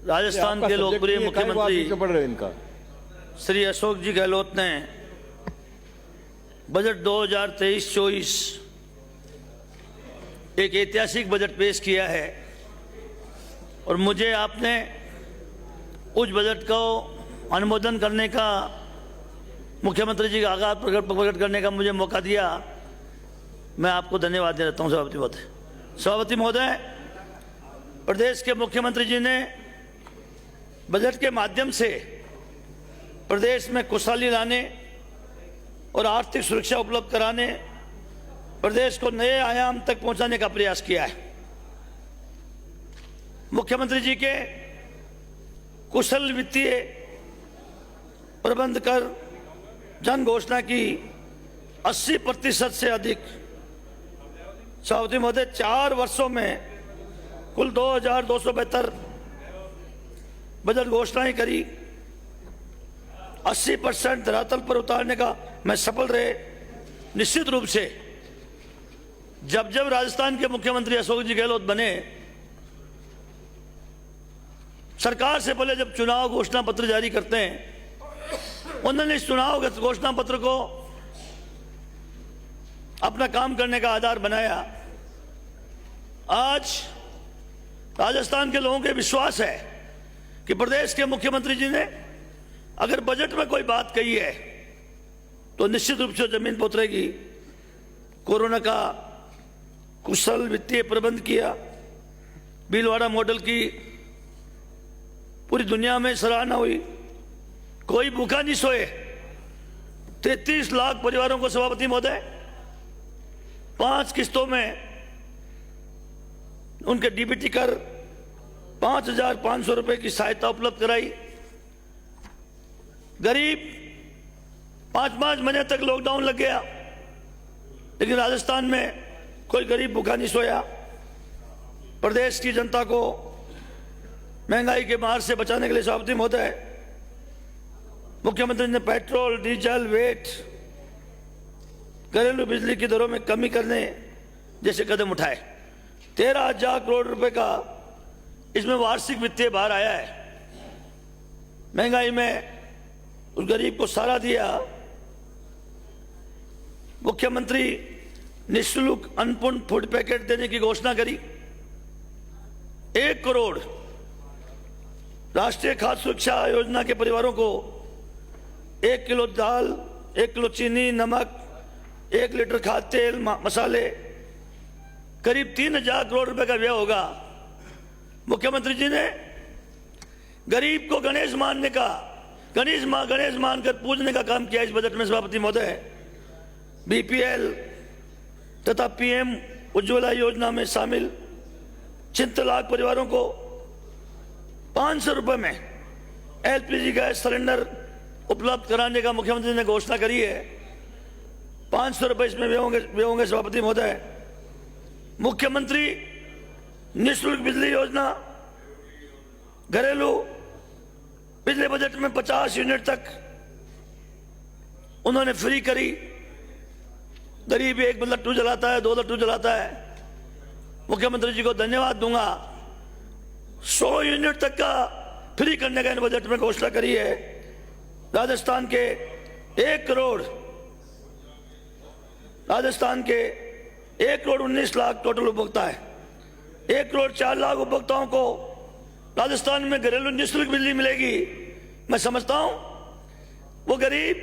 राजस्थान के लोकप्रिय मुख्यमंत्री पढ़ रहे इनका श्री अशोक जी गहलोत ने बजट 2023-24 एक ऐतिहासिक बजट पेश किया है और मुझे आपने उस बजट को अनुमोदन करने का, मुख्यमंत्री जी का आगाज प्रकट करने का मुझे मौका दिया। मैं आपको धन्यवाद देता हूं सभापति महोदय। सभापति महोदय, प्रदेश के मुख्यमंत्री जी ने बजट के माध्यम से प्रदेश में खुशहाली लाने और आर्थिक सुरक्षा उपलब्ध कराने, प्रदेश को नए आयाम तक पहुंचाने का प्रयास किया है। मुख्यमंत्री जी के कुशल वित्तीय प्रबंध कर जन घोषणा की 80% से अधिक, सभापति महोदय, 4 वर्षों में कुल 2272 बजट घोषणाएं करी, 80% धरातल पर उतारने का मैं सफल रहे। निश्चित रूप से जब राजस्थान के मुख्यमंत्री अशोक जी गहलोत बने, सरकार से पहले जब चुनाव घोषणा पत्र जारी करते हैं, उन्होंने इस चुनाव घोषणा पत्र को अपना काम करने का आधार बनाया। आज राजस्थान के लोगों के विश्वास है कि प्रदेश के मुख्यमंत्री जी ने अगर बजट में कोई बात कही है तो निश्चित रूप से जमीन पर उतरेगी। कोरोना का कुशल वित्तीय प्रबंध किया, भीलवाड़ा मॉडल की पूरी दुनिया में सराहना हुई, कोई भूखा नहीं सोए। 33 लाख परिवारों को, सभापति महोदय, 5 किस्तों में उनके डीबीटी कर 5,500 रुपए की सहायता उपलब्ध कराई। गरीब 5 महीने तक लॉकडाउन लग गया, लेकिन राजस्थान में कोई गरीब भूखा नहीं सोया। प्रदेश की जनता को महंगाई के मार से बचाने के लिए, सभापति महोदय, मुख्यमंत्री ने पेट्रोल, डीजल, वेट, घरेलू बिजली की दरों में कमी करने जैसे कदम उठाए। 13,000 करोड़ रुपए का इसमें वार्षिक वित्तीय भार आया है। महंगाई में उस गरीब को सहारा दिया। मुख्यमंत्री निःशुल्क अन्नपूर्ण फूड पैकेट देने की घोषणा करी। 1 करोड़ राष्ट्रीय खाद्य सुरक्षा योजना के परिवारों को 1 किलो दाल, 1 किलो चीनी, नमक, 1 लीटर खाद्य तेल, मसाले, करीब 3,000 करोड़ रुपए का व्यय होगा। मुख्यमंत्री जी ने गरीब को गणेश मानकर पूजने का काम किया इस बजट में, सभापति महोदय। बीपीएल तथा पीएम उज्ज्वला योजना में शामिल 76 लाख परिवारों को 500 रुपए में एलपीजी गैस सिलेंडर उपलब्ध कराने का मुख्यमंत्री ने घोषणा करी है। 500 रुपए इसमें व्यय होंगे, सभापति महोदय। मुख्यमंत्री निःशुल्क बिजली योजना, घरेलू पिछले बजट में 50 यूनिट तक उन्होंने फ्री करी। गरीब 1 लट्टू जलाता है, 2 लट्टू जलाता है। मुख्यमंत्री जी को धन्यवाद दूंगा। 100 यूनिट तक का फ्री करने का इन बजट में घोषणा करी है। राजस्थान के 1 करोड़ 19 लाख टोटल उपभोक्ता है। 1 करोड़ 4 लाख उपभोक्ताओं को राजस्थान में घरेलू निःशुल्क बिजली मिलेगी। मैं समझता हूं वो गरीब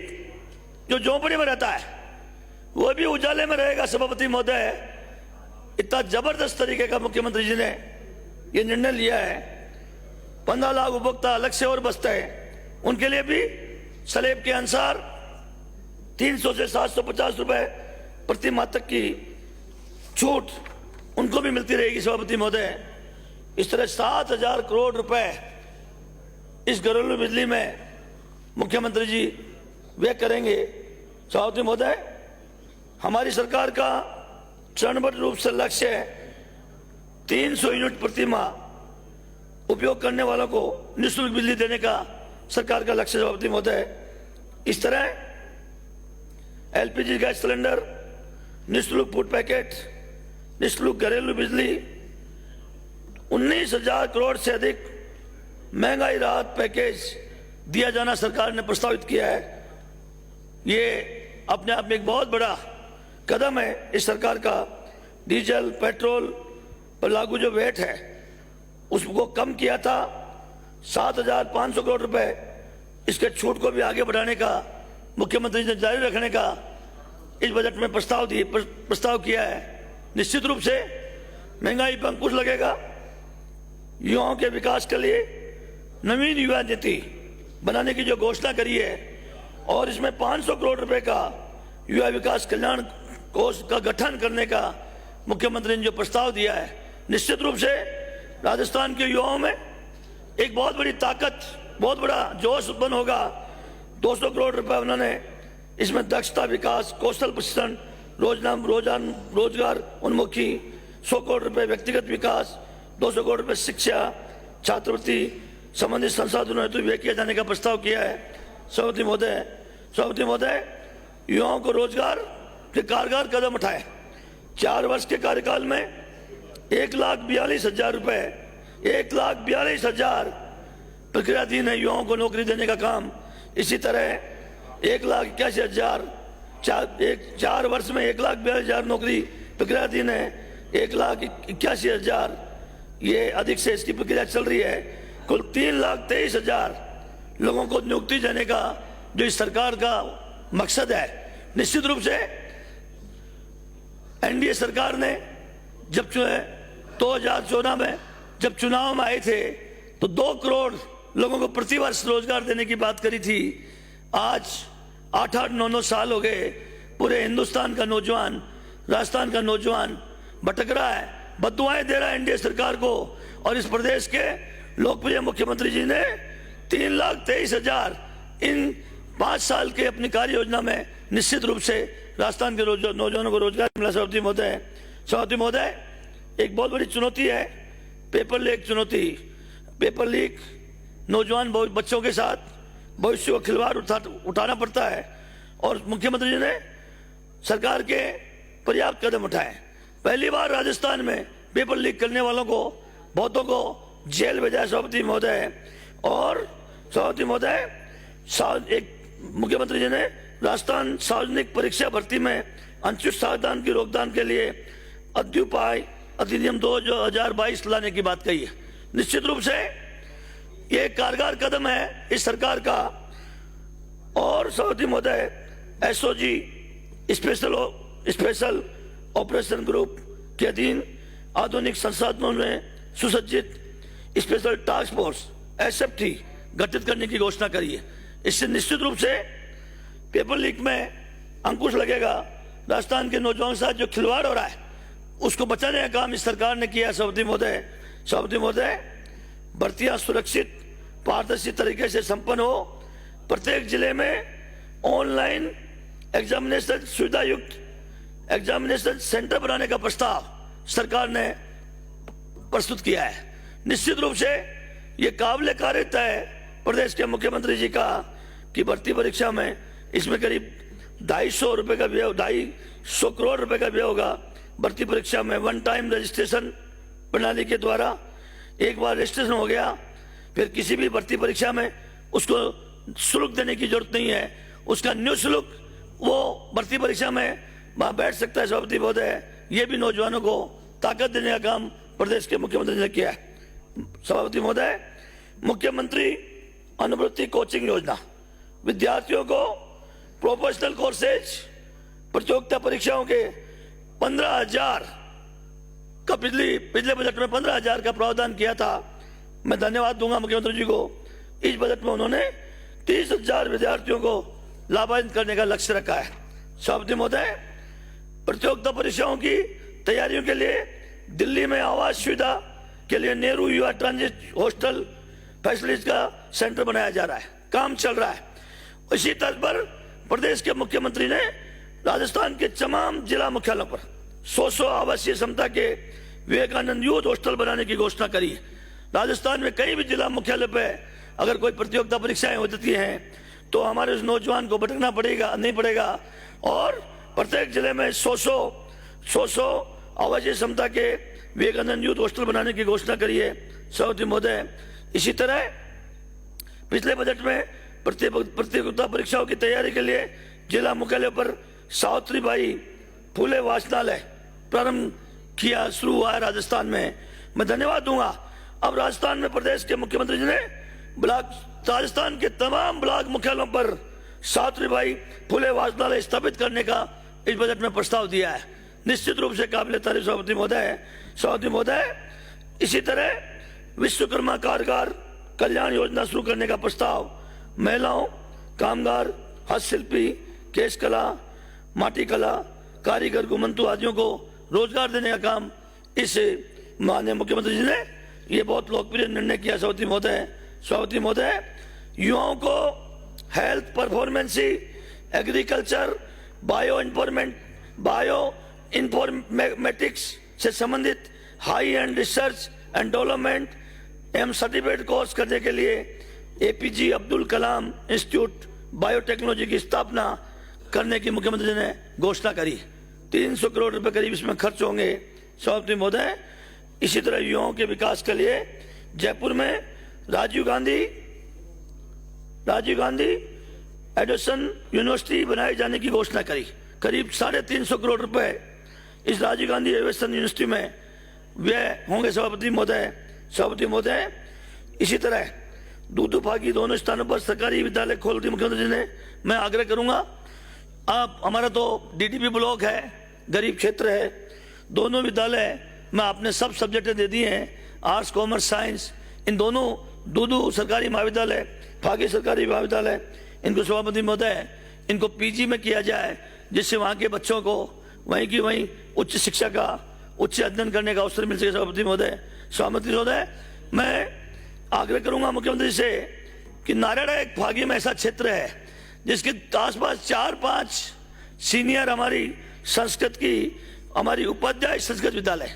जो झोंपड़ी में रहता है वो भी उजाले में रहेगा, सभापति महोदय। इतना जबरदस्त तरीके का मुख्यमंत्री जी ने ये निर्णय लिया है। 15 लाख उपभोक्ता अलग से और बचते हैं, उनके लिए भी स्लैब के अनुसार 300 से 750 रुपए प्रति माह तक की छूट उनको भी मिलती रहेगी, सभापति महोदय। इस तरह 7,000 करोड़ रुपए इस घरेलू बिजली में मुख्यमंत्री जी व्यय करेंगे। सभापति महोदय, हमारी सरकार का चरणबद्ध रूप से लक्ष्य है 300 यूनिट प्रति माह उपयोग करने वालों को निःशुल्क बिजली देने का सरकार का लक्ष्य, सभापति महोदय। इस तरह एलपीजी गैस सिलेंडर, निःशुल्क फूड पैकेट, निःशुल्क घरेलू बिजली, 19,000 करोड़ से अधिक महंगाई राहत पैकेज दिया जाना सरकार ने प्रस्तावित किया है। ये अपने आप में एक बहुत बड़ा कदम है इस सरकार का। डीजल पेट्रोल पर लागू जो वेट है उसको कम किया था, 7,500 करोड़ रुपए इसके छूट को भी आगे बढ़ाने का मुख्यमंत्री ने जारी रखने का इस बजट में प्रस्ताव किया है। निश्चित रूप से महंगाई पर अंकुश लगेगा। युवाओं के विकास के लिए नवीन युवा नीति बनाने की जो घोषणा करी है और इसमें 500 करोड़ रुपए का युवा विकास कल्याण कोष का गठन करने का मुख्यमंत्री ने जो प्रस्ताव दिया है, निश्चित रूप से राजस्थान के युवाओं में एक बहुत बड़ी ताकत, बहुत बड़ा जोश उत्पन्न होगा। 200 करोड़ रुपए उन्होंने इसमें दक्षता विकास, कौशल प्रशिक्षण, रोजगार उन्मुखी, 100 करोड़ रुपए व्यक्तिगत विकास, 200 करोड़ रुपए शिक्षा, छात्रवृत्ति संबंधित संसाधनों हेतु व्यय किया जाने का प्रस्ताव किया है। सभापति महोदय, युवाओं को रोजगार के कारगर कदम उठाए। 4 वर्ष के कार्यकाल में 1,42,000 रुपए, 1,42,000 प्रक्रियाधीन है युवाओं को नौकरी देने का काम। इसी तरह 1,81,000 4 वर्ष में 1,42,000 नौकरी प्रक्रियाधीन है। 1,81,000 ये अधिक से इसकी प्रक्रिया चल रही है। कुल 3,23,000 लोगों को नियुक्ति देने का जो इस सरकार का मकसद है। निश्चित रूप से एनडीए सरकार ने जब 2014 में जब चुनाव में आए थे तो 2 करोड़ लोगों को प्रतिवर्ष रोजगार देने की बात करी थी। आज 8-8, 9-9 साल हो गए, पूरे हिंदुस्तान का नौजवान, राजस्थान का नौजवान भटक रहा है, बददुआएं दे रहा है एनडीए सरकार को। और इस प्रदेश के लोकप्रिय मुख्यमंत्री जी ने 3,23,000 इन 5 साल के अपनी कार्य योजना में निश्चित रूप से राजस्थान के नौजवानों को रोजगार मिला। सभापति महोदय, एक बहुत बड़ी चुनौती है पेपर लीक चुनौती। पेपर लीक नौजवान बच्चों के साथ भविष्य को खिलवाड़ उठाना पड़ता है और मुख्यमंत्री जी ने सरकार के पर्याप्त कदम उठाए। पहली बार राजस्थान में पेपर लीक करने वालों को बहुतों को जेल भेजा सभापति महोदय। और सभापति महोदय, एक मुख्यमंत्री जी ने राजस्थान सार्वजनिक परीक्षा भर्ती में अनुचित सावधान की रोकथाम के लिए अद्युपाय अधिनियम 2022 लाने की बात कही है। निश्चित रूप से ये कारगर कदम है इस सरकार का। और सभापति महोदय, एसओजी स्पेशल ऑपरेशन ग्रुप के अधीन आधुनिक संसाधनों में सुसज्जित स्पेशल टास्क फोर्स एसएफटी गठित करने की घोषणा करी है। इससे निश्चित रूप से पेपर लीक में अंकुश लगेगा। राजस्थान के नौजवानों के साथ जो खिलवाड़ हो रहा है उसको बचाने का काम इस सरकार ने किया है। सभापति महोदय, भर्तियां सुरक्षित पारदर्शी तरीके से संपन्न हो, प्रत्येक जिले में ऑनलाइन एग्जामिनेशन सुविधा युक्त एग्जामिनेशन सेंटर बनाने का प्रस्ताव सरकार ने प्रस्तुत किया है। निश्चित रूप से ये काबिल कारिता है प्रदेश के मुख्यमंत्री जी का कि भर्ती परीक्षा में इसमें करीब 250 करोड़ रुपए का व्यय होगा। भर्ती परीक्षा में 1 टाइम रजिस्ट्रेशन प्रणाली के द्वारा एक बार रजिस्ट्रेशन हो गया, फिर किसी भी भर्ती परीक्षा में उसको शुल्क देने की जरूरत नहीं है। उसका निःशुल्क वो भर्ती परीक्षा में वहां बैठ सकता है। सभापति महोदय, ये भी नौजवानों को ताकत देने का काम प्रदेश के मुख्यमंत्री ने किया है। सभापति महोदय, मुख्यमंत्री अनुवृत्ति कोचिंग योजना विद्यार्थियों को प्रोफेशनल कोर्सेज प्रतियोगिता परीक्षाओं के 15,000 का पिछले बजट में 15,000 का प्रावधान किया था। मैं धन्यवाद दूंगा मुख्यमंत्री जी को। इस बजट में उन्होंने 30,000 विद्यार्थियों को लाभान्वित करने का लक्ष्य रखा है। सभापति महोदय, प्रतियोगिता परीक्षाओं की तैयारियों के लिए दिल्ली में आवास सुविधा के लिए नेहरू युवा ट्रांजिट हॉस्टल फैसिलिटीज का सेंटर बनाया जा रहा है, काम चल रहा है। इसी तर्ज पर प्रदेश के मुख्यमंत्री ने राजस्थान के तमाम जिला मुख्यालयों पर 100 आवासीय क्षमता के विवेकानंद यूथ हॉस्टल बनाने की घोषणा करी है। राजस्थान में कहीं भी जिला मुख्यालय पे अगर कोई प्रतियोगिता परीक्षाएं होती हैं तो हमारे उस नौजवान को भटकना नहीं पड़ेगा और प्रत्येक जिले में 100 आवासीय क्षमता के विवेकानंद यूथ हॉस्टल बनाने की घोषणा करी है। सभापति महोदय, इसी तरह पिछले बजट में प्रतियोगिता परीक्षाओं की तैयारी के लिए जिला मुख्यालय पर सावित्रीबाई फुले वाचनालय प्रारंभ किया, शुरू हुआ है राजस्थान में। मैं धन्यवाद दूंगा। अब राजस्थान में प्रदेश के मुख्यमंत्री जी ने राजस्थान के तमाम ब्लॉक मुख्यालयों पर सावित्रीबाई फुले वाचनालय स्थापित करने का इस बजट में प्रस्ताव दिया है। निश्चित रूप से काबिल तारीफ सभापति महोदय। इसी तरह विश्वकर्मा कामगार कल्याण योजना शुरू करने का प्रस्ताव महिलाओं, कामगार, हस्तशिल्पी, केश कला, माटी कला, कारीगर, गुमंतु आदियों को रोजगार देने का काम इस माननीय मुख्यमंत्री जी ने ये बहुत लोकप्रिय निर्णय किया। सभापति महोदय, युवाओं को हेल्थ, परफॉर्मेंसी, एग्रीकल्चर, बायो इन्फॉर्मेटिक्स से संबंधित high and research and development एवं सर्टिफिकेट कोर्स करने के लिए APJ Abdul Kalam institute biotechnology की स्थापना करने की मुख्यमंत्री जी ने घोषणा करी। 300 करोड़ रुपए करीब इसमें खर्च होंगे। सभापति महोदय, इसी तरह युवाओं के विकास के लिए जयपुर में राजीव गांधी एडुकेशन यूनिवर्सिटी बनाए जाने की घोषणा करी। करीब 350 करोड़ रुपए इस राजीव गांधी एडुकेशन यूनिवर्सिटी में व्यय होंगे। सभापति महोदय, इसी तरह दूधू फागी दोनों स्थानों पर सरकारी विद्यालय खोलते मुख्यमंत्री जी ने मैं आग्रह करूंगा। आप हमारा तो डीडीपी ब्लॉक है, गरीब क्षेत्र है, दोनों विद्यालय में आपने सब सब्जेक्टें दे दिए हैं, आर्ट्स, कॉमर्स, साइंस। इन दोनों दूधू सरकारी महाविद्यालय, फागी सरकारी महाविद्यालय, इनको सभापति महोदय इनको पीजी में किया जाए, जिससे वहाँ के बच्चों को वहीं की वहीं उच्च शिक्षा का उच्च अध्ययन करने का अवसर मिल सके। सभापति महोदय, मैं आग्रह करूंगा मुख्यमंत्री से कि नारायण एक फागी में ऐसा क्षेत्र है जिसके आसपास 4-5 सीनियर हमारी संस्कृत की हमारी उपाध्याय संस्कृत विद्यालय,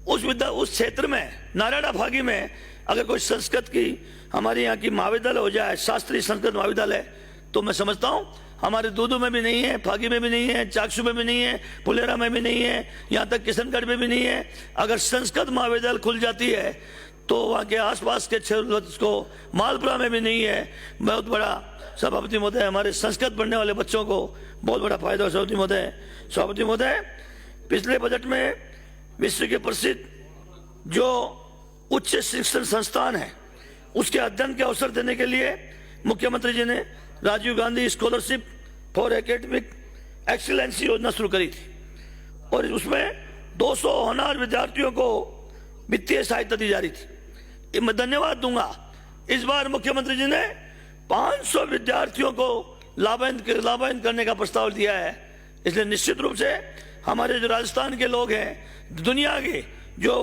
उस क्षेत्र में नारायण फागी में अगर कोई संस्कृत की हमारे यहाँ की महाविद्यालय हो जाए, शास्त्रीय संस्कृत महाविद्यालय, तो मैं समझता हूँ हमारे दूधू में भी नहीं है, फागी में भी नहीं है, चाकसू में भी नहीं है, फुलेरा में भी नहीं है, यहाँ तक किशनगढ़ में भी नहीं है। अगर संस्कृत महाविद्यालय खुल जाती है तो वहाँ के आसपास के क्षेत्र को मालपुरा में भी नहीं है। बहुत बड़ा सभापति महोदय, हमारे संस्कृत पढ़ने वाले बच्चों को बहुत बड़ा फायदा हो। सभापति महोदय, पिछले बजट में विश्व के प्रसिद्ध जो उच्च शिक्षण संस्थान है उसके अध्ययन के अवसर देने के लिए मुख्यमंत्री जी ने Rajiv Gandhi scholarship for academic excellency योजना शुरू करी थी और उसमें 200 होनहार विद्यार्थियों को वित्तीय सहायता दी जा रही थी। मैं धन्यवाद दूंगा। इस बार मुख्यमंत्री जी ने 500 विद्यार्थियों को लाभान्वित करने का प्रस्ताव दिया है। इसलिए निश्चित रूप से हमारे जो राजस्थान के लोग हैं, दुनिया के जो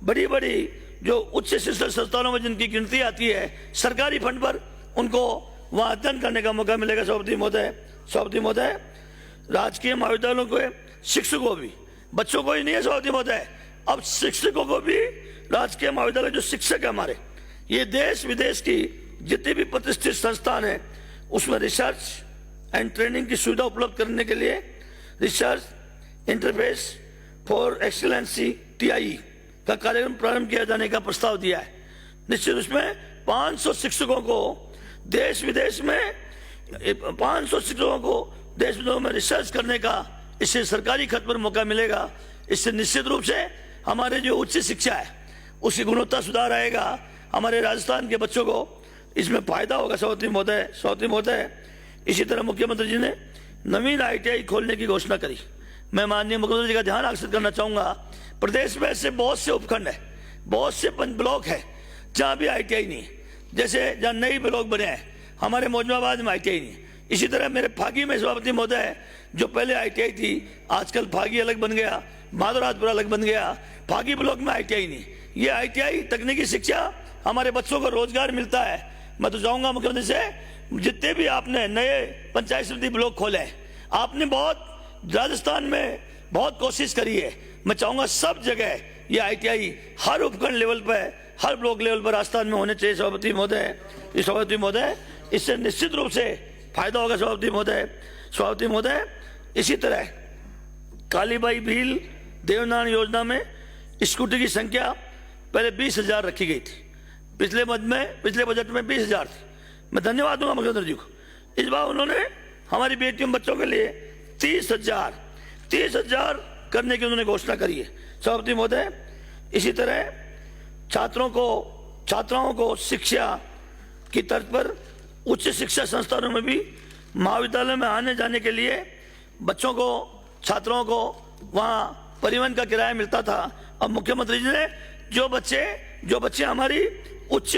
बड़ी बड़ी जो उच्च शिक्षण संस्थानों में जिनकी गिनती आती है, सरकारी फंड पर उनको वहाँ अध्ययन करने का मौका मिलेगा। सभापति महोदय, राजकीय महाविद्यालयों के शिक्षकों को भी, बच्चों को ही नहीं है सभापति महोदय, अब शिक्षकों को भी राजकीय महाविद्यालय जो शिक्षक है हमारे, ये देश विदेश की जितनी भी प्रतिष्ठित संस्थान है उसमें रिसर्च एंड ट्रेनिंग की सुविधा उपलब्ध करने के लिए research interface for excellency TIE का कार्यक्रम प्रारंभ किया जाने का प्रस्ताव दिया है। निश्चित उसमें 500 शिक्षकों को देश विदेश में 500 शिक्षकों को देश विदेश में रिसर्च करने का इससे सरकारी खर्च पर मौका मिलेगा। इससे निश्चित रूप से हमारे जो उच्च शिक्षा है उसकी गुणवत्ता सुधार आएगा। हमारे राजस्थान के बच्चों को इसमें फायदा होगा। सभापति महोदय, इसी तरह मुख्यमंत्री जी ने नवीन ITI खोलने की घोषणा करी। मैं माननीय मुख्यमंत्री जी का ध्यान आकर्षित करना चाहूंगा, प्रदेश में ऐसे बहुत से उपखंड है, बहुत से ब्लॉक है जहाँ भी ITI नहीं है। जैसे जहाँ नई ब्लॉक बने हैं, हमारे मौजूदाबाद में ITI नहीं है। इसी तरह मेरे फागी में सभापति महोदय जो पहले ITI थी, आजकल फागी अलग बन गया, माधवराजपुरा अलग बन गया, फागी ब्लॉक में ITI नहीं। ये ITI तकनीकी शिक्षा हमारे बच्चों को रोजगार मिलता है। मैं तो चाहूंगा मुख्यमंत्री से, जितने भी आपने नए पंचायत समिति ब्लॉक खोले, आपने बहुत राजस्थान में बहुत कोशिश करी है। मैं चाहूंगा सब जगह ये ITI हर उपखंड लेवल पर, हर ब्लॉक लेवल पर राजस्थान में होने चाहिए। सभापति महोदय, इससे निश्चित रूप से फायदा होगा। सभापति महोदय, इसी तरह कालीबाई भील देवनान योजना में स्कूटी की संख्या पहले 20,000 रखी गई थी। पिछले बजट में 20,000 थी। मैं धन्यवाद दूंगा मुख्यमंत्री जी को। इस बार उन्होंने हमारी बेटियों बच्चों के लिए 30,000 करने की उन्होंने घोषणा करी है सभापति महोदय। इसी तरह छात्राओं को शिक्षा की तर्ज पर उच्च शिक्षा संस्थानों में भी महाविद्यालय में आने जाने के लिए बच्चों को छात्रों को वहाँ परिवहन का किराया मिलता था। अब मुख्यमंत्री जी ने जो बच्चे हमारी उच्च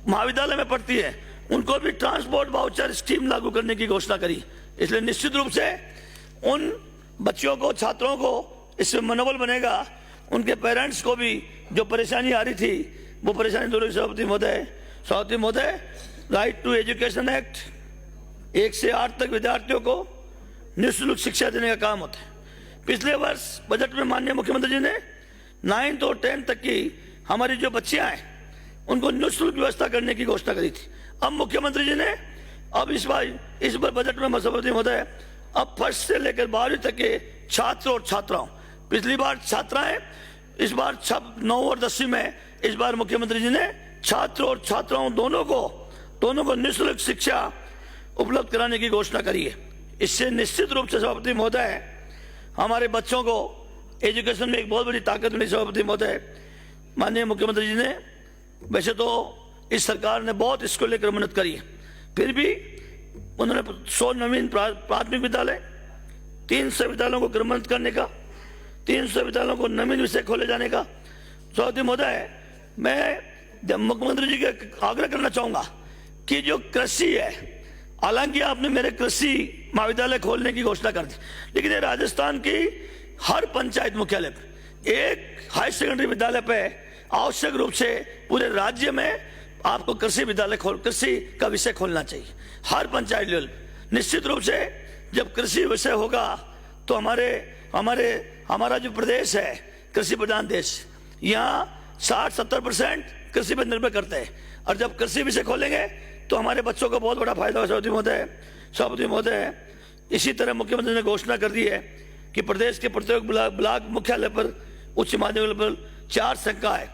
महाविद्यालय में पढ़ती है उनको भी ट्रांसपोर्ट वाउचर स्कीम लागू करने की घोषणा करी। इसलिए निश्चित रूप से उन बच्चों को छात्रों को इससे मनोबल बनेगा, उनके पेरेंट्स को भी जो परेशानी आ रही थी वो परेशानी दूर होगी। सभापति महोदय राइट टू एजुकेशन एक्ट 1 से 8 तक विद्यार्थियों को निःशुल्क शिक्षा देने का काम होता है। पिछले वर्ष बजट में माननीय मुख्यमंत्री जी ने 9th और 10th तक की हमारी जो बच्चियां हैं उनको निःशुल्क व्यवस्था करने की घोषणा करी थी। अब मुख्यमंत्री जी ने अब इस बार बजट में सभापति महोदय अब 1st से लेकर 12वीं तक के छात्र और छात्राओं, पिछली बार छात्राएं, इस बार 9 और 10वीं में इस बार मुख्यमंत्री जी ने छात्र और छात्राओं दोनों को निःशुल्क शिक्षा उपलब्ध कराने की घोषणा करी है। इससे निश्चित रूप से सभापति महोदय हमारे बच्चों को एजुकेशन में एक बहुत बड़ी ताकत मिली। सभापति महोदय माननीय मुख्यमंत्री जी ने वैसे तो इस सरकार ने बहुत इसको लेकर मेहनत करी है, फिर भी उन्होंने 100 नवीन प्राथमिक विद्यालय, 300 विद्यालयों को क्रमबद्ध करने का, 300 विद्यालयों को नवीन विषय खोले जाने का। सभापति महोदय मैं मुख्यमंत्री जी के आग्रह करना चाहूंगा कि जो कृषि है, हालांकि आपने मेरे कृषि महाविद्यालय खोलने की घोषणा कर दी, लेकिन ये राजस्थान की हर पंचायत मुख्यालय पे एक हाई सेकेंडरी विद्यालय पे आवश्यक रूप से पूरे राज्य में आपको कृषि का विषय खोलना चाहिए हर पंचायत लेवल। निश्चित रूप से जब कृषि विषय होगा तो हमारा जो प्रदेश है कृषि प्रधान देश, यहाँ 60-70% कृषि पर निर्भर करते हैं, और जब कृषि विषय खोलेंगे तो हमारे बच्चों को बहुत बड़ा फायदा होगा। सभापति महोदय इसी तरह मुख्यमंत्री ने घोषणा कर दी है कि प्रदेश के प्रत्येक ब्लॉक मुख्यालय पर उच्च माध्यमिक पर 4 संकाय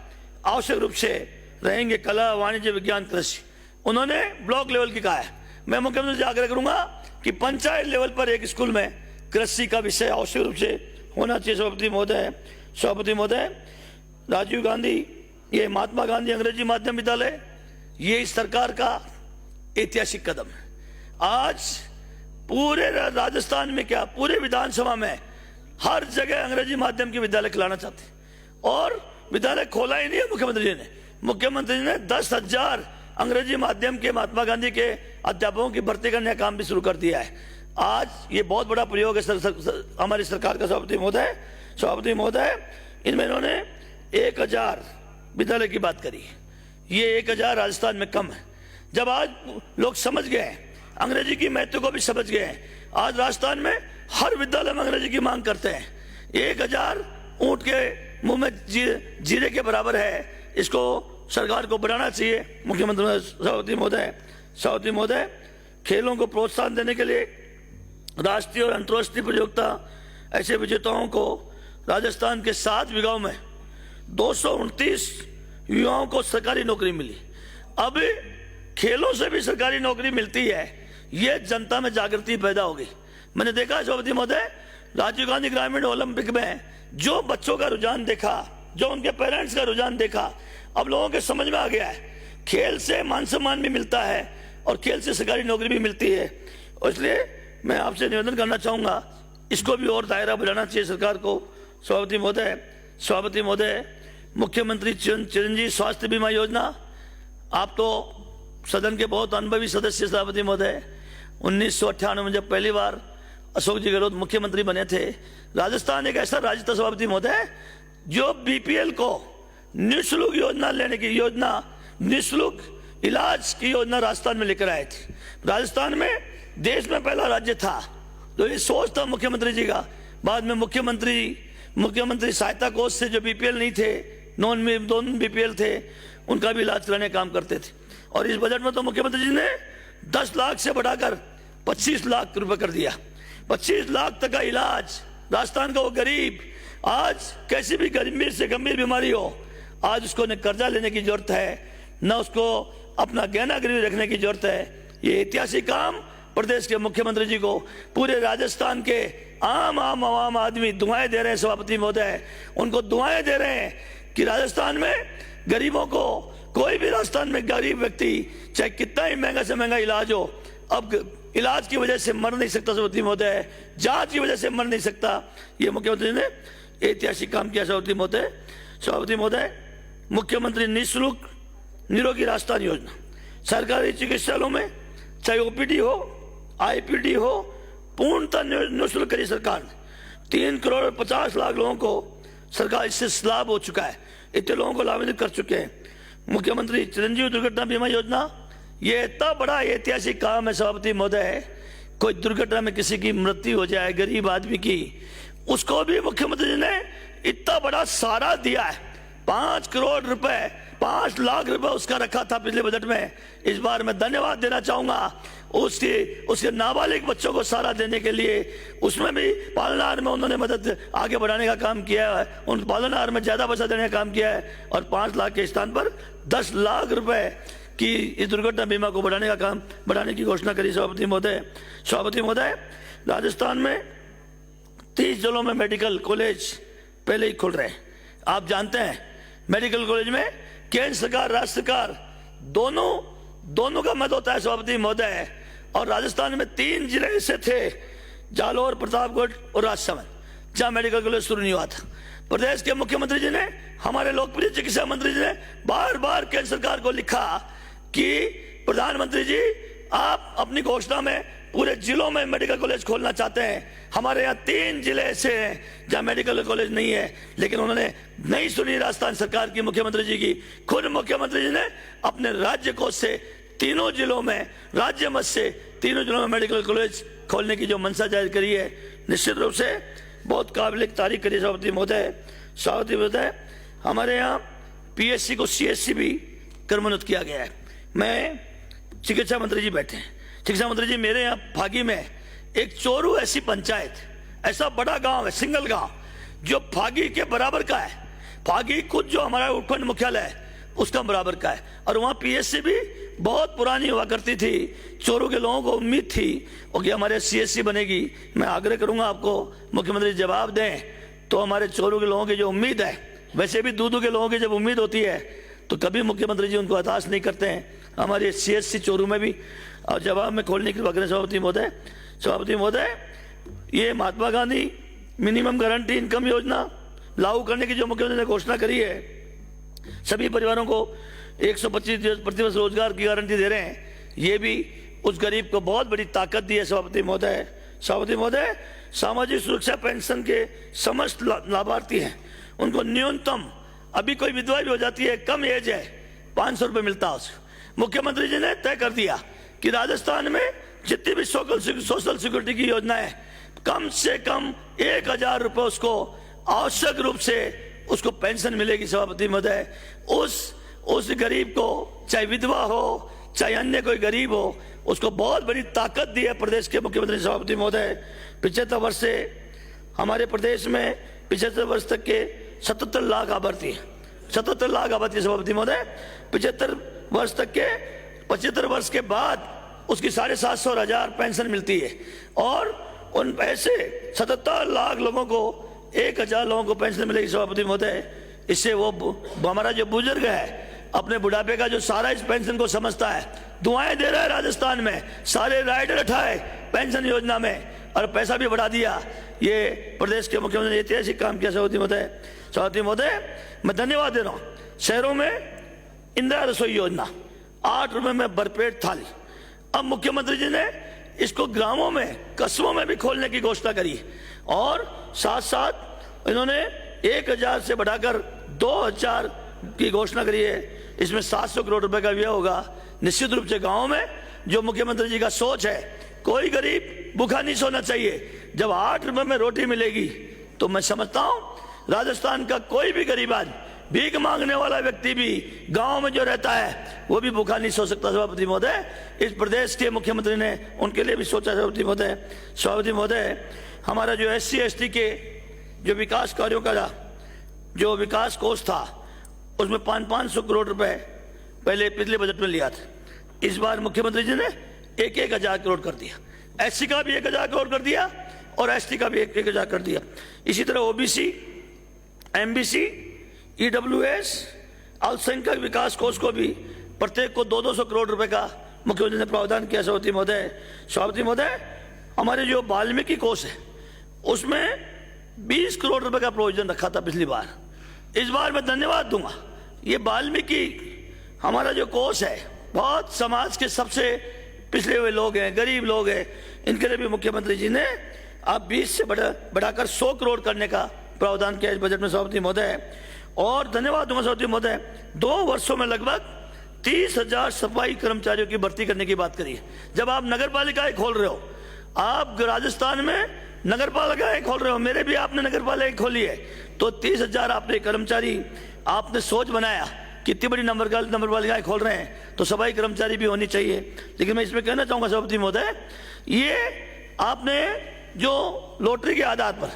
आवश्यक रूप से रहेंगे, कला, वाणिज्य, विज्ञान, कृषि। उन्होंने ब्लॉक लेवल की कहा है। मैं मुख्यमंत्री से आग्रह करूंगा कि पंचायत लेवल पर एक स्कूल में कृषि का विषय आवश्यक रूप से होना चाहिए। सभापति महोदय राजीव गांधी, ये महात्मा गांधी अंग्रेजी माध्यम विद्यालय, ये इस सरकार का ऐतिहासिक कदम है। आज पूरे राजस्थान में क्या पूरे विधानसभा में हर जगह अंग्रेजी माध्यम के विद्यालय खिलाना चाहते हैं, और विद्यालय खोला ही नहीं है मुख्यमंत्री जी ने 10,000 अंग्रेजी माध्यम के महात्मा गांधी के अध्यापकों की भर्ती करने का काम भी शुरू कर दिया है। आज ये बहुत बड़ा प्रयोग है हमारी सरकार का। सभापति महोदय इनमें इन्होंने 1,000 विद्यालय की बात करी। ये 1,000 राजस्थान में कम है। जब आज लोग समझ गए, अंग्रेजी की महत्व को भी समझ गए, आज राजस्थान में हर विद्यालय में अंग्रेजी की मांग करते हैं। 1,000 ऊंट के मुंह में जीरे के बराबर है, इसको सरकार को बढ़ाना चाहिए। मुख्यमंत्री सभापति महोदय खेलों को प्रोत्साहन देने के लिए राष्ट्रीय और अंतर्राष्ट्रीय प्रतियोगिता ऐसे विजेताओं को राजस्थान के 7 विभागों में 229 युवाओं को सरकारी नौकरी मिली। अब खेलों से भी सरकारी नौकरी मिलती है, ये जनता में जागृति पैदा होगी। मैंने देखा सभापति महोदय, राजीव गांधी ग्रामीण ओलंपिक में जो बच्चों का रुझान देखा, जो उनके पेरेंट्स का रुझान देखा, अब लोगों के समझ में आ गया है खेल से मान सम्मान भी मिलता है और खेल से सरकारी नौकरी भी मिलती है। और इसलिए मैं आपसे निवेदन करना चाहूंगा, इसको भी और दायरा बढ़ाना चाहिए सरकार को। सभापति महोदय मुख्यमंत्री चिरंजीवी स्वास्थ्य बीमा योजना, आप तो सदन के बहुत अनुभवी सदस्य। सभापति महोदय 1998 में जब पहली बार अशोक जी गहलोत मुख्यमंत्री बने थे, राजस्थान एक ऐसा राज्य था सभापति महोदय जो बीपीएल को निःशुल्क निःशुल्क इलाज की योजना राजस्थान में लेकर आए थे। राजस्थान में देश में पहला राज्य था, तो ये सोच था मुख्यमंत्री जी का। बाद में मुख्यमंत्री सहायता कोष से जो बीपीएल नहीं थे, नॉन बीपीएल थे, उनका भी इलाज कराने का काम करते थे। और इस बजट में तो मुख्यमंत्री जी ने 10 लाख से बढ़ाकर 25 लाख रुपए कर दिया। 25 लाख तक का इलाज राजस्थान का वो गरीब, आज कैसी भी गंभीर से गंभीर बीमारी हो, आज उसको न कर्जा लेने की जरूरत है, न उसको अपना गहना गिरवी रखने की जरूरत है। ये ऐतिहासिक काम प्रदेश के मुख्यमंत्री जी को पूरे राजस्थान के आम आदमी दुआएं दे रहे हैं। सभापति महोदय, उनको दुआएं दे रहे हैं कि राजस्थान में गरीबों को, कोई भी राजस्थान में गरीब व्यक्ति चाहे कितना ही महंगा से महंगा इलाज हो, अब इलाज की वजह से मर नहीं सकता। सभापति महोदय, जांच की वजह से मर नहीं सकता। ये मुख्यमंत्री ने ऐतिहासिक काम किया। सभापति महोदय, मुख्यमंत्री निःशुल्क निरोगी राजस्थान योजना सरकारी चिकित्सालयों में चाहे ओपीडी हो, आईपीडी हो, पूर्णतः निःशुल्क करी सरकार ने। 3,50,00,000 लोगों को सरकार इससे लाभ हो चुका है। इतने लोगों को लाभान्वित कर चुके हैं। मुख्यमंत्री चिरंजीवी दुर्घटना बीमा योजना, ये इतना बड़ा ऐतिहासिक काम है। सभापति महोदय, कोई दुर्घटना में किसी की मृत्यु हो जाए गरीब आदमी की, उसको भी मुख्यमंत्री जी ने इतना बड़ा सहारा दिया है। 5 करोड़ रुपए, 5 लाख रुपए उसका रखा था पिछले बजट में। इस बार मैं धन्यवाद देना चाहूंगा उसके नाबालिग बच्चों को सहारा देने के लिए। उसमें भी पालनहार में उन्होंने मदद आगे बढ़ाने का काम किया है, उन पालनहार में ज्यादा पैसा देने का काम किया है। और 5 लाख के स्थान पर 10 लाख रुपए की इस दुर्घटना बीमा को बढ़ाने की घोषणा करी। सभापति महोदय, राजस्थान में 30 जिलों में मेडिकल कॉलेज पहले ही खुल रहे हैं। आप जानते हैं मेडिकल कॉलेज में केंद्र सरकार, राज्य सरकार दोनों का मत होता है। सभापति महोदय, और राजस्थान में 3 जिले ऐसे थे, जालौर, प्रतापगढ़ और राजसमंद, जहां मेडिकल कॉलेज शुरू नहीं हुआ था। प्रदेश के मुख्यमंत्री जी ने, हमारे लोकप्रिय चिकित्सा मंत्री जी ने बार बार केंद्र सरकार को लिखा कि प्रधानमंत्री जी, आप अपनी घोषणा में पूरे जिलों में मेडिकल कॉलेज खोलना चाहते हैं। हमारे यहाँ 3 जिले ऐसे हैं जहाँ मेडिकल कॉलेज नहीं है, लेकिन उन्होंने नहीं सुनी राजस्थान सरकार की, मुख्यमंत्री जी की। खुद मुख्यमंत्री जी ने अपने राज्य कोष से 3 जिलों में, राज्य मद से 3 जिलों में मेडिकल कॉलेज खोलने की जो मंशा जाहिर करी है, निश्चित रूप से बहुत काबिल तारीफ करी। सभापति महोदय, हमारे यहाँ पीएससी को सीएससी भी क्रमोन्नत किया गया है। मैं चिकित्सा मंत्री जी बैठे हैं, चिकित्सा मंत्री जी, मेरे यहाँ फागी में एक चोरू ऐसी पंचायत, ऐसा बड़ा गांव है, सिंगल गांव, जो फागी के बराबर का है। फागी खुद जो हमारा उपखंड मुख्यालय है उसका बराबर का है। और वहाँ पीएससी भी बहुत पुरानी हुआ करती थी। चोरू के लोगों को उम्मीद थी कि हमारे सीएससी बनेगी। मैं आग्रह करूंगा आपको, मुख्यमंत्री जवाब दें तो हमारे चोरू के लोगों की जो उम्मीद है, वैसे भी दूधू के लोगों की जब उम्मीद होती है तो कभी मुख्यमंत्री जी उनको हताश नहीं करते हैं। हमारे सीएससी चोरू में भी और जवाब में खोलने की वगैरह। सभापति महोदय, ये Mahatma Gandhi minimum guarantee income योजना लागू करने की जो मुख्यमंत्री ने घोषणा करी है, सभी परिवारों को 125 प्रतिवर्ष रोजगार की गारंटी दे रहे हैं। ये भी उस गरीब को बहुत बड़ी ताकत दी है। सभापति महोदय, सामाजिक सुरक्षा पेंशन के समस्त लाभार्थी हैं, उनको न्यूनतम, अभी कोई विधवा भी हो जाती है, कम एज है, 500 रुपये मिलता है उसको। मुख्यमंत्री जी ने तय कर दिया कि राजस्थान में जितनी भी सोशल सिक्योरिटी की योजना है, कम से कम 1,000 रुपये उसको आवश्यक रूप से उसको पेंशन मिलेगी। सभापति महोदय, उस गरीब को, चाहे विधवा हो चाहे अन्य कोई गरीब हो, उसको बहुत बड़ी ताकत दी है प्रदेश के मुख्यमंत्री। सभापति महोदय, 75 वर्ष से हमारे प्रदेश में 75 वर्ष तक के 77 लाख आबादी है। 77 लाख आबादी। सभापति महोदय, 75 वर्ष तक के, 75 वर्ष के बाद उसकी 750 और 1000 पेंशन मिलती है। और उन ऐसे 77 लाख लोगों को 1,000 लोगों को पेंशन मिलेगी। सभापति महोदय, इससे वो हमारा जो बुजुर्ग है अपने बुढ़ापे का जो सारा इस पेंशन को समझता है, दुआएं दे रहा है। राजस्थान में सारे राइडर उठाए पेंशन योजना में और पैसा भी बढ़ा दिया। ये प्रदेश के मुख्यमंत्री ने ऐतिहासिक काम किया। सभापति महोदय, मैं धन्यवाद दे रहा हूँ। शहरों में इंदिरा रसोई योजना, 8 रुपए में भरपेट थाली, अब मुख्यमंत्री जी ने इसको ग्रामों में, कस्बों में भी खोलने की घोषणा करी। और साथ साथ इन्होंने 1,000 से बढ़ाकर 2,000 की घोषणा करी है। इसमें 700 करोड़ रुपए का व्यय होगा। निश्चित रूप से गाँव में जो मुख्यमंत्री जी का सोच है, कोई गरीब भूखा नहीं सोना चाहिए। जब 8 रुपए में रोटी मिलेगी तो मैं समझता हूं राजस्थान का कोई भी गरीब आदमी, भीख मांगने वाला व्यक्ति भी गांव में जो रहता है वो भी भूखा नहीं सो सकता। सभापति महोदय, इस प्रदेश के मुख्यमंत्री ने उनके लिए भी सोचा। सभापति महोदय, हमारा जो SC ST के जो विकास कार्यों का जो विकास कोष था, उसमें 500 करोड़ रुपए पहले पिछले बजट में लिया था। इस बार मुख्यमंत्री जी ने 1,000 करोड़ कर दिया, एससी का भी 1,000 करोड़ कर दिया और एसटी का भी 1,000 कर दिया। इसी तरह ओबीसी, एमबीसी, ईडब्ल्यूएस, अल्पसंख्यक विकास कोष को भी प्रत्येक को 200 करोड़ रुपए का मुख्यमंत्री ने प्रावधान किया। सभापति महोदय, हमारे जो वाल्मीकि कोष है उसमें 20 करोड़ रुपए का प्रोविजन रखा था पिछली बार। इस बार मैं धन्यवाद दूंगा, ये वाल्मीकि हमारा जो कोष है, बहुत समाज के सबसे पिछड़े हुए लोग हैं, गरीब लोग हैं, इनके लिए भी मुख्यमंत्री जी ने अब 20 से बढ़ाकर 100 करोड़ करने का प्रावधान किया इस बजट में। सभापति महोदय, और धन्यवाद दूंगा सभापति महोदय, 2 वर्षों में लगभग 30,000 सफाई कर्मचारियों की भर्ती करने की बात करी है। जब आप नगर पालिकाएं खोल रहे हो, आप राजस्थान में नगर पालिकाएं खोल रहे हो, मेरे भी आपने नगर पालिका खोली है, तो 30,000 आपने कर्मचारी, आपने सोच बनाया कितनी बड़ी नंबर पालिकाएं खोल रहे हैं, तो सफाई कर्मचारी भी होनी चाहिए। लेकिन मैं इसमें कहना चाहूंगा सभापति महोदय, ये आपने जो लॉटरी के आधार पर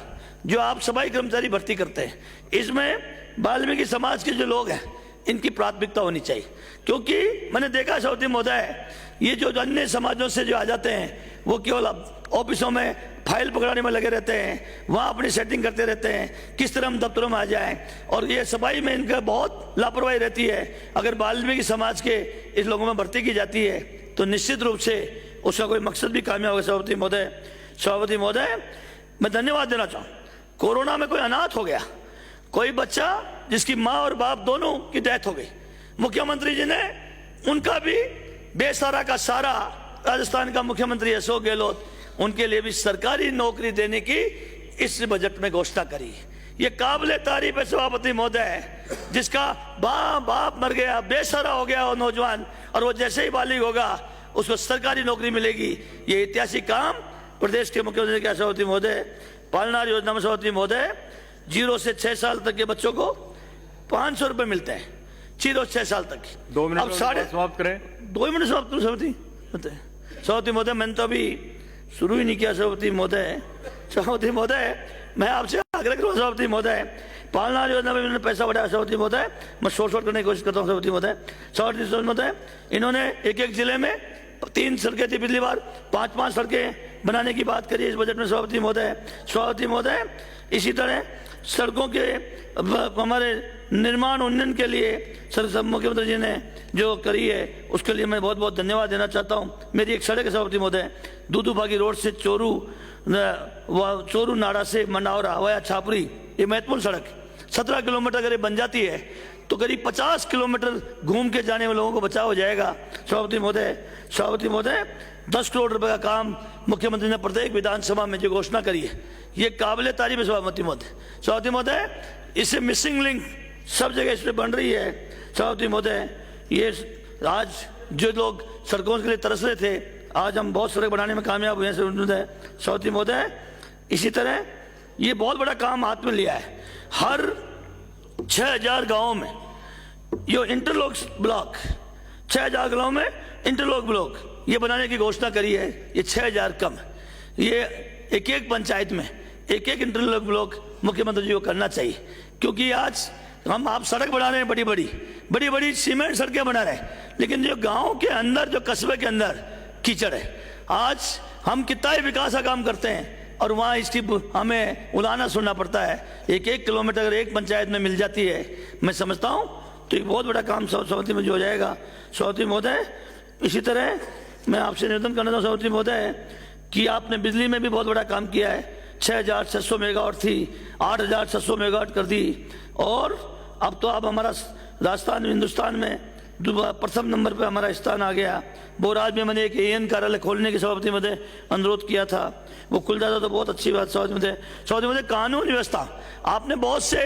जो आप सफाई कर्मचारी भर्ती करते हैं, इसमें वाल्मीकि समाज के जो लोग हैं इनकी प्राथमिकता होनी चाहिए। क्योंकि मैंने देखा सभापति महोदय, ये जो अन्य समाजों से जो आ जाते हैं वो केवल ऑफिसों में फाइल पकड़ाने में लगे रहते हैं, वहाँ अपनी सेटिंग करते रहते हैं किस तरह हम दफ्तरों में आ जाएं, और ये सफाई में इनका बहुत लापरवाही रहती है। अगर वाल्मीकि समाज के इस लोगों में भर्ती की जाती है तो निश्चित रूप से उसका कोई मकसद भी कामयाब होगा। सभापति महोदय, मैं धन्यवाद देना चाहूँ, कोरोना में कोई अनाथ हो गया, कोई बच्चा जिसकी माँ और बाप दोनों की डेथ हो गई, मुख्यमंत्री जी ने उनका भी बेसहारा का सारा, राजस्थान का मुख्यमंत्री अशोक गहलोत, उनके लिए भी सरकारी नौकरी देने की इस बजट में घोषणा करी। ये काबिले तारीफ है सभापति महोदय, जिसका बाप मर गया, बेसहारा हो गया वो नौजवान, और वो जैसे ही बालिग होगा उसको सरकारी नौकरी मिलेगी। ये ऐतिहासिक काम प्रदेश के मुख्यमंत्री के सभापति महोदय। पालनार योजना में सभापति महोदय 0 से 6 साल तक के बच्चों को 500 रुपए मिलते हैं, 0 से 6 साल तक। 2 मिनट अब समाप्त करें। 2 मिनट समाप्त करूं सभापति महोदय, मैंने तो अभी शुरू ही नहीं किया सभापति महोदय। मैं आपसे आग्रह करूँ सभापति महोदय, पालनार योजना में इन्होंने पैसा बढ़ाया सभापति महोदय, मैं शॉर्ट करने की कोशिश करता हूँ सभापति महोदय। इन्होंने एक जिले में 3 सड़कें थी पिछली बार, 5-5 सड़कें बनाने की बात करी इस बजट में सभापति महोदय। इसी तरह सड़कों के हमारे निर्माण उन्नयन के लिए मुख्यमंत्री जी ने जो करी है उसके लिए मैं बहुत बहुत धन्यवाद देना चाहता हूँ। मेरी एक सड़क है सभापति महोदय, दूधूभागी रोड से चोरू नाड़ा से मनावरा वाया छापरी, ये महत्वपूर्ण सड़क 17 किलोमीटर अगर ये बन जाती है तो करीब 50 किलोमीटर घूम के जाने वाले लोगों को बचाव हो जाएगा। सभापति महोदय 10 करोड़ रुपए का काम मुख्यमंत्री ने प्रत्येक विधानसभा में जो घोषणा करी है, ये काबिले तारीफ है सभापति महोदय। इससे मिसिंग लिंक सब जगह इस पर बन रही है सभापति महोदय। ये आज जो लोग सड़कों के लिए तरस रहे थे, आज हम बहुत सड़क बनाने में कामयाब हुए हैं सभापति महोदय। इसी तरह ये बहुत बड़ा काम हाथ में लिया है, हर 6,000 गाँव में ये इंटरलॉक ब्लॉक, 6,000 गाँव में इंटरलॉक ब्लॉक ये बनाने की घोषणा करी है। ये 6,000 कम, ये एक पंचायत में एक इंटरलॉक ब्लॉक मुख्यमंत्री जी को करना चाहिए। क्योंकि आज आप सड़क बना रहे हैं, बड़ी सीमेंट सड़कें बना रहे हैं, लेकिन जो गांव के अंदर, जो कस्बे के अंदर कीचड़ है। आज हम कितना ही विकास का काम करते हैं और वहाँ इसकी हमें उलाना सुनना पड़ता है। 1 किलोमीटर अगर एक पंचायत में मिल जाती है, मैं समझता हूँ तो एक बहुत बड़ा काम सभापति में जो हो जाएगा सभापति महोदय। इसी तरह मैं आपसे निवेदन करना चाहता हूँ सभापति महोदय कि आपने बिजली में भी बहुत बड़ा काम किया है। 6,600 मेगावाट थी, 8,600 मेगावाट कर दी, और अब तो आप हमारा राजस्थान हिंदुस्तान में प्रथम नंबर पे हमारा स्थान आ गया। बोराज में मैंने एक AN कार्यालय खोलने की सभापति महोदय अनुरोध किया था, वो खुल जाता तो बहुत अच्छी बात। सभापति महोदय कानून व्यवस्था, आपने बहुत से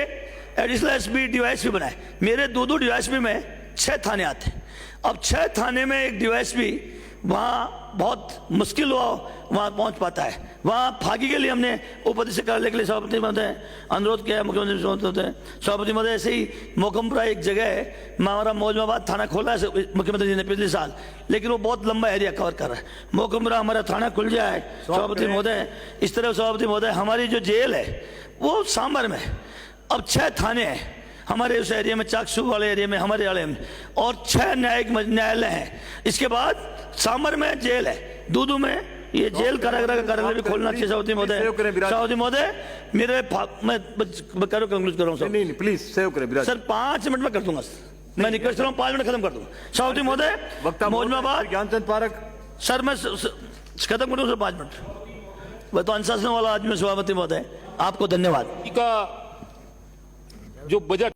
एडिशनल SP DYSP बनाए। मेरे 2 DYSP में 6 थाने आते हैं। अब 6 थाने में एक DYSP वहाँ बहुत मुश्किल हुआ वहाँ पहुँच पाता है। वहाँ फागी के लिए हमने उपाधीक्षक कार्यालय के लिए सभापति महोदय अनुरोध किया है मुख्यमंत्री सभापति महोदय। ऐसे ही मोकमपुरा एक जगह है, हमारा मौजमाबाद थाना खोला है मुख्यमंत्री जी ने पिछले साल, लेकिन वो बहुत लंबा एरिया कवर कर रहा है। मोकमपुरा हमारा थाना खुल जाए सभापति महोदय। इस तरह सभापति महोदय हमारी जो जेल है वो सांबर में, अब 6 थाने हैं। हमारे उस एरिया में, चाकसू वाले एरिया में, हमारे वाले में, और 6 न्यायिक न्यायालय हैं। इसके बाद सामर में जेल है, दूदू में ये जेल कारागृह का कार्यालय भी खोलना चाहिए। सभापति महोदय मेरे मैं करो कंक्लूड कर रहा हूँ सर। नहीं प्लीज सेव करें सर, 5 मिनट में कर दूंगा सर, मैं रिक्वेस्ट कर रहा हूँ 5 मिनट खत्म कर दूंगा। सभापति महोदय मौजमाबाद ज्ञानचंद पारक सर, मैं खत्म कर दूँ सर 5 मिनट। वह तो अनुशासन वाला आदमी। सभापति महोदय आपको धन्यवाद। का जो बजट